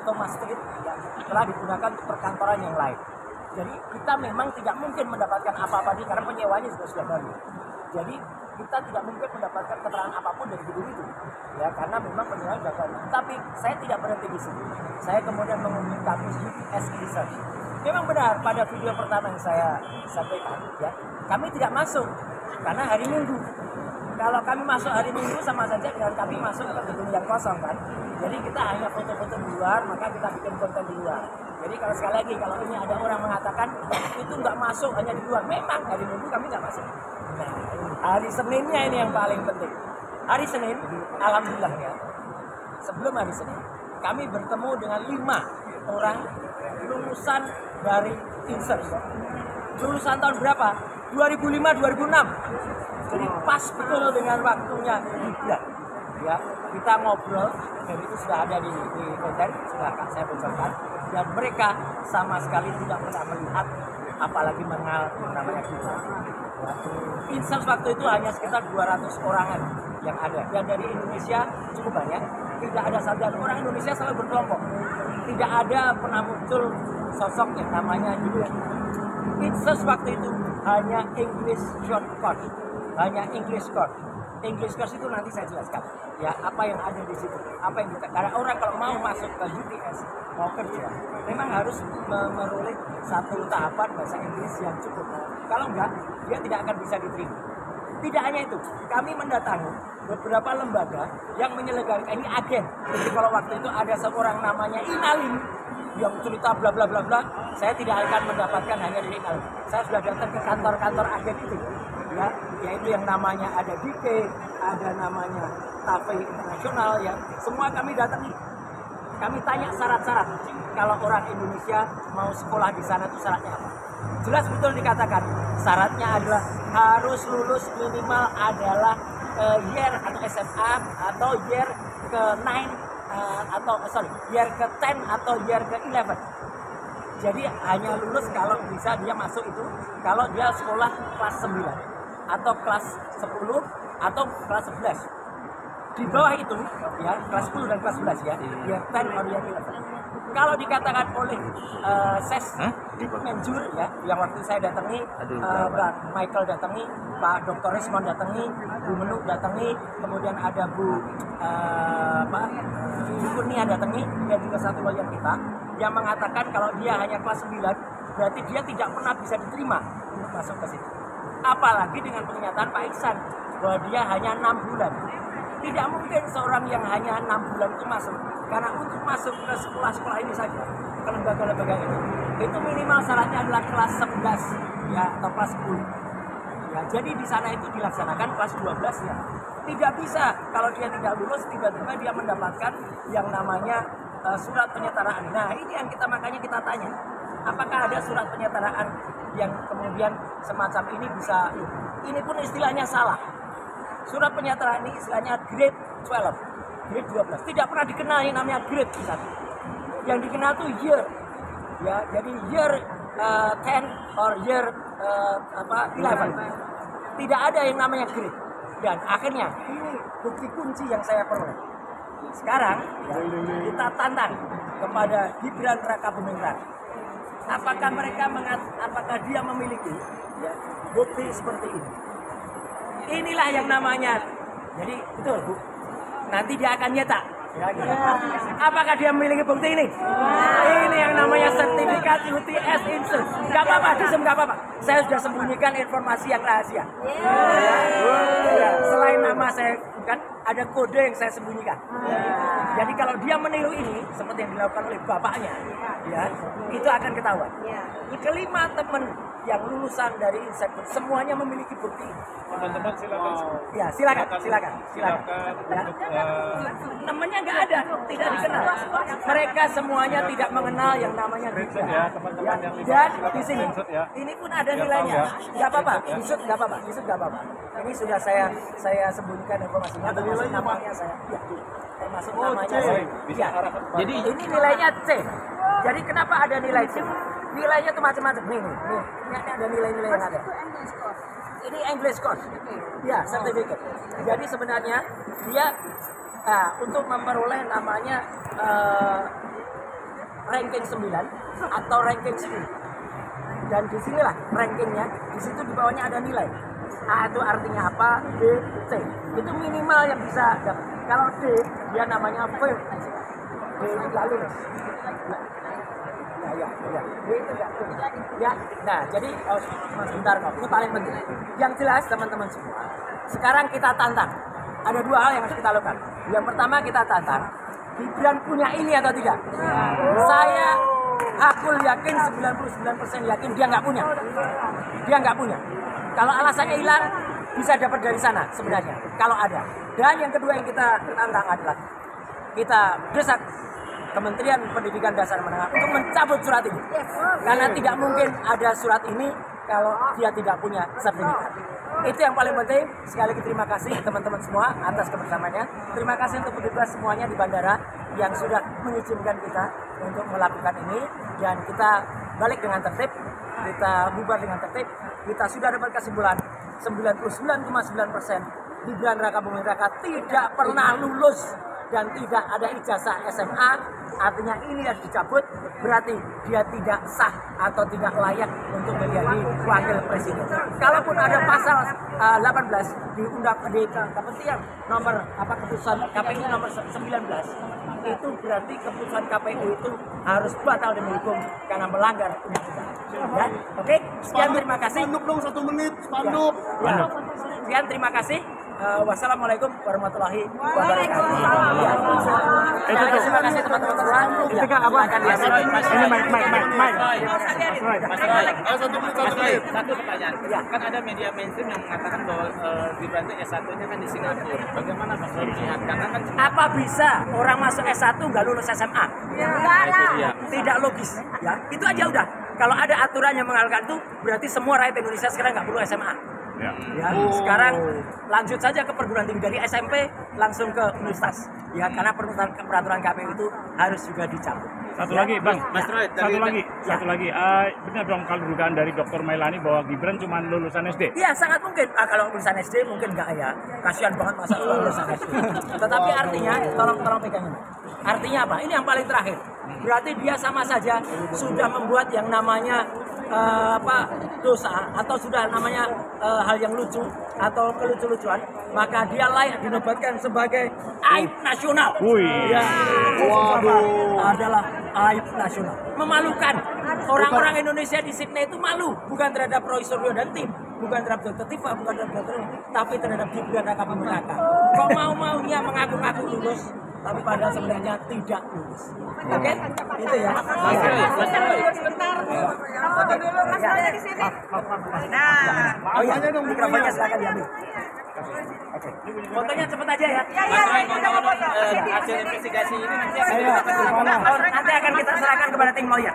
Thomas Street ya, telah digunakan untuk perkantoran yang lain. Jadi kita memang tidak mungkin mendapatkan apa-apa di karena penyewanya sudah baru. Jadi kita tidak mungkin mendapatkan keterangan apapun dari gedung itu, ya karena memang penyewanya sudah baru. Tapi saya tidak berhenti di sini. Saya kemudian mengunjungi kampus UTS Research. Memang benar pada video pertama yang saya sampaikan, ya kami tidak masuk karena hari Minggu. Kalau kami masuk hari Minggu sama saja dengan kami masuk ke gedung yang kosong kan. Jadi kita hanya foto-foto di luar, maka kita bikin konten di luar. Jadi kalau sekali lagi kalau ini ada orang mengatakan itu nggak masuk hanya di luar, memang hari Minggu kami nggak masuk. Nah, hari Seninnya ini yang paling penting. Hari Senin, alhamdulillah ya. Sebelum hari Senin, kami bertemu dengan 5 orang lulusan dari INSERT. Lulusan tahun berapa? 2005-2006. Jadi pas betul dengan waktunya Gibran. Ya, kita ngobrol dan itu sudah ada di konten, sudah saya bocorkan. Dan mereka sama sekali tidak pernah melihat, apalagi mengenal namanya Gibran. Ya, INSERT waktu itu hanya sekitar 200 orangan yang ada. Dan dari Indonesia cukup banyak. Tidak ada saja orang Indonesia selalu berkelompok. Tidak ada pernah muncul sosok yang namanya Gibran. INSERT waktu itu hanya English short course, hanya English course. English course itu nanti saya jelaskan. Ya apa yang ada di situ, apa yang kita. Karena orang kalau mau masuk ke UTS mau kerja, memang harus meroleh satu tahapan bahasa Inggris yang cukup. Kalau enggak, dia tidak akan bisa diterima. Tidak hanya itu, kami mendatangi beberapa lembaga yang menyelenggarakan ini agen. Jadi kalau waktu itu ada seorang namanya Inalin yang cerita bla bla bla bla, saya tidak akan mendapatkan hanya dari Inalin. Saya sudah datang ke kantor-kantor agen itu, ya, yaitu yang namanya ada DK, ada namanya Tafe Internasional, ya, semua kami datangi. Kami tanya syarat-syarat kalau orang Indonesia mau sekolah di sana itu syaratnya apa? Jelas betul dikatakan syaratnya adalah harus lulus minimal adalah year atau SMA atau year ke 9 year ke 10 atau year ke 11. Jadi hanya lulus kalau bisa dia masuk itu kalau dia sekolah kelas 9 atau kelas 10 atau kelas 11. Di bawah itu ya kelas 10 dan kelas 11 ya, year 10 atau year 11. Kalau dikatakan oleh SES di Menjur ya, yang waktu saya datangi, Pak Michael datangi, Pak Dr. Resmond datangi, Bu Menuk datangi, kemudian ada Bu Kurnia datangi, dan juga satu lawyer kita yang mengatakan kalau dia hanya kelas 9 berarti dia tidak pernah bisa diterima untuk masuk ke situ. Apalagi dengan pernyataan Pak Iksan bahwa dia hanya 6 bulan. Tidak mungkin seorang yang hanya 6 bulan itu masuk. Karena untuk masuk ke sekolah-sekolah ini saja, ke lembaga-lembaga itu minimal syaratnya adalah kelas 11 ya atau kelas 10. Ya, jadi di sana itu dilaksanakan kelas 12 ya. Tidak bisa kalau dia tidak lulus tiba-tiba dia mendapatkan yang namanya surat penyetaraan. Nah, ini yang makanya kita tanya. Apakah ada surat penyetaraan yang kemudian semacam ini bisa, ini pun istilahnya salah. Surat penyetaraan ini istilahnya grade 12, grade 12. Tidak pernah dikenal yang namanya grade 1. Yang dikenal itu year. Ya, jadi year 10 or year 11. Tidak ada yang namanya grade. Dan akhirnya ini bukti kunci yang saya peroleh. Sekarang ya, kita tantang kepada Gibran Rakabuming Raka. Apakah dia memiliki ya, bukti seperti ini? Inilah yang namanya. Jadi betul Bu. Nanti dia akan nyetak. Ya, gitu. Apakah dia memiliki bukti ini? Ini yang namanya sertifikat UTS INSERT. Gak apa-apa, disem gak apa-apa. Saya sudah sembunyikan informasi yang rahasia. Ya, selain nama saya kan ada kode yang saya sembunyikan. Jadi kalau dia meniru ini seperti yang dilakukan oleh bapaknya, ya itu akan ketahuan. Kelima teman yang lulusan dari INSERT semuanya memiliki bukti. Teman-teman silakan. Ya silakan. Ya. Namanya nggak ada, tidak dikenal. Mereka semuanya tidak mengenal yang namanya Gibran. Ya, teman-teman yang dan di sini, ya. ini pun ada nilainya. Nggak apa-apa, Yusuf nggak apa-apa. Ini sudah saya sembunyikan informasinya. Termasuk namanya saya. Ya, termasuk namanya saya. Ya. Jadi ini nilainya C. Jadi kenapa ada nilai C? Nilainya tuh macam-macam. Nih, ada nilai-nilai yang ada. Ini English course. Ya, certificate. Jadi sebenarnya dia untuk memperoleh namanya ranking 9 atau ranking 10. Dan disinilah rankingnya, di situ di bawahnya ada nilai. A itu artinya apa, B, C. Itu minimal yang bisa dapat. Kalau D, dia namanya fail. D itu nggak lulus. Ya. D itu nggak lulus. Ya, nah jadi, sebentar kok, ini paling penting. Yang jelas teman-teman semua, sekarang kita tantang. Ada dua hal yang harus kita lakukan. Yang pertama kita tantang, Gibran punya ini atau tidak? Saya aku yakin 99% yakin dia nggak punya. Dia nggak punya. Kalau alasannya hilang, bisa dapat dari sana sebenarnya. Kalau ada. Dan yang kedua yang kita tantang adalah kita desak Kementerian Pendidikan Dasar Menengah untuk mencabut surat ini. Karena tidak mungkin ada surat ini kalau dia tidak punya sertifikat. Itu yang paling penting. Sekali lagi terima kasih teman-teman semua atas kebersamaannya. Terima kasih untuk petugas semuanya di bandara yang sudah mengizinkan kita untuk melakukan ini. Dan kita balik dengan tertib, kita bubar dengan tertib. Kita sudah dapat kesimpulan 99,9% Gibran Raka Buming Raka tidak pernah lulus dan tidak ada ijazah SMA. Artinya ini harus dicabut, berarti dia tidak sah atau tidak layak untuk menjadi wakil presiden. Kalaupun ada pasal 18 di keputusan nomor keputusan KPU nomor 19, itu berarti keputusan KPU itu harus batal demi hukum karena melanggar undang-undang. Ya, oke. Sekian terima kasih. Spanduk dong 1 menit, spanduk. Ya. Sekian terima kasih. Wassalamualaikum warahmatullahi wabarakatuh. Terima kasih teman-teman semua. Ketika apa? Ini mic. Satu pertanyaan. Kan ada media mainstream yang mengatakan bahwa Gibran itu S1-nya kan di Singapura. Bagaimana Mas Roy melihat? Karena kan Apa bisa orang masuk S1 nggak lulus SMA? Tidak logis. Ya, itu aja udah. Kalau ada aturan yang menghalalkan itu, berarti semua rakyat Indonesia sekarang nggak perlu SMA. Ya, sekarang lanjut saja ke perguruan tinggi dari SMP langsung ke universitas. Ya, karena peraturan KPU itu harus juga dicabut. Satu lagi, Bang. Mas Roy, Satu lagi. Benar dong kalau dugaan dari Dr. Mailani bahwa Gibran cuma lulusan SD? Iya, sangat mungkin. Kalau lulusan SD mungkin enggak ya. Kasihan banget masa lulusan SD. Tetapi artinya, tolong pegang ini. Artinya apa? Ini yang paling terakhir. Berarti dia sama saja sudah membuat yang namanya dosa atau sudah namanya hal yang lucu atau kelucu-lucuan, maka dia layak dinobatkan sebagai aib nasional. Ya, adalah aib nasional. Memalukan. Orang-orang Indonesia di Sydney itu malu, bukan terhadap Roy Suryo dan tim, bukan terhadap Dr. Tifa, bukan terhadap Dr. tapi terhadap Gibran Raka Buming Raka. Kok mau-maunya mengaku-ngaku lulus, tapi padahal sebenarnya tidak lulus. Oke? Itu ya. Oh iya, mikrofonnya silakan diambil. Oke. Fotonya cepet aja ya. hasil investigasi ini nanti akan Nanti akan kita serahkan kepada tim lawyer.